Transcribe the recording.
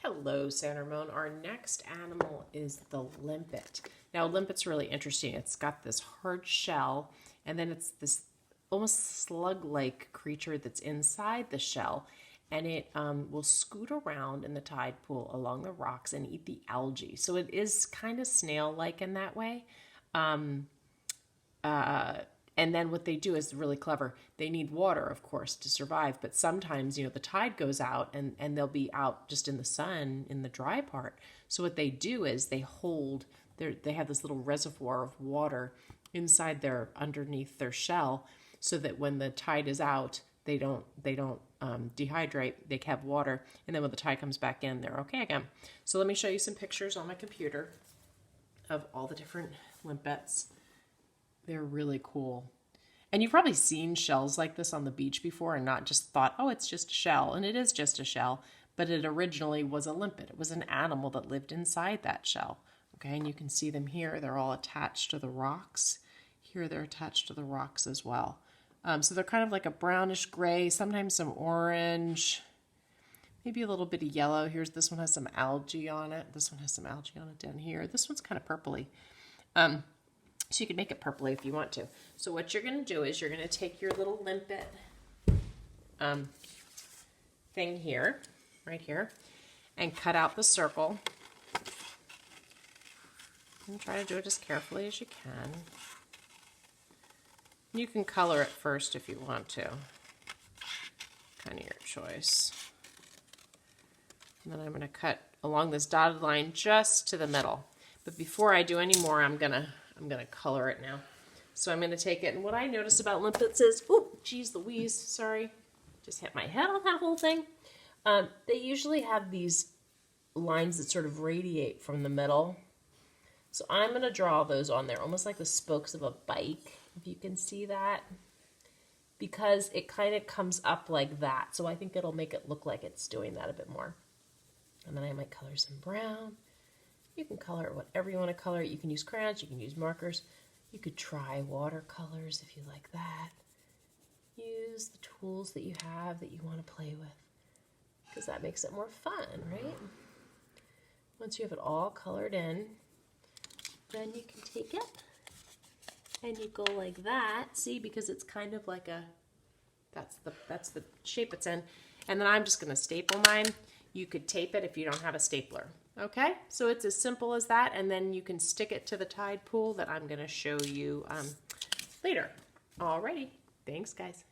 Hello, San Ramon. Our next animal is the limpet. Now, limpet's really interesting. It's got this hard shell, and then it's this almost slug-like creature that's inside the shell, and it will scoot around in the tide pool along the rocks and eat the algae. So it is kind of snail-like in that way. And then what they do is really clever. They need water, of course, to survive. But sometimes, the tide goes out and they'll be out just in the sun in the dry part. So what they do is they have this little reservoir of water inside underneath their shell, so that when the tide is out, they don't dehydrate. They have water, and then when the tide comes back in, they're okay again. So let me show you some pictures on my computer of all the different limpets. They're really cool. And you've probably seen shells like this on the beach before and not just thought, oh, it's just a shell. And it is just a shell, but it originally was a limpet. It was an animal that lived inside that shell. Okay, and you can see them here. They're all attached to the rocks. Here they're attached to the rocks as well. So they're kind of like a brownish gray, sometimes some orange, maybe a little bit of yellow. This one has some algae on it. This one has some algae on it down here. This one's kind of purpley. So you can make it purpley if you want to. So what you're going to do is you're going to take your little limpet thing here, right here, and cut out the circle. And try to do it as carefully as you can. You can color it first if you want to. Kind of your choice. And then I'm going to cut along this dotted line just to the middle. But before I do any more, I'm gonna color it now. So I'm gonna take it, and what I noticed about limpets is, oh, geez Louise, sorry, just hit my head on that whole thing. They usually have these lines that sort of radiate from the middle. So I'm gonna draw those on there, almost like the spokes of a bike, if you can see that, because it kind of comes up like that. So I think it'll make it look like it's doing that a bit more. And then I might color some brown. You can color it whatever you want to color it. You can use crayons, you can use markers. You could try watercolors if you like that. Use the tools that you have that you want to play with, because that makes it more fun, right? Once you have it all colored in, then you can take it and you go like that. See, because it's kind of like that's the shape it's in. And then I'm just going to staple mine. You could tape it if you don't have a stapler. Okay, so it's as simple as that, and then you can stick it to the tide pool that I'm going to show you later. Alrighty, thanks guys.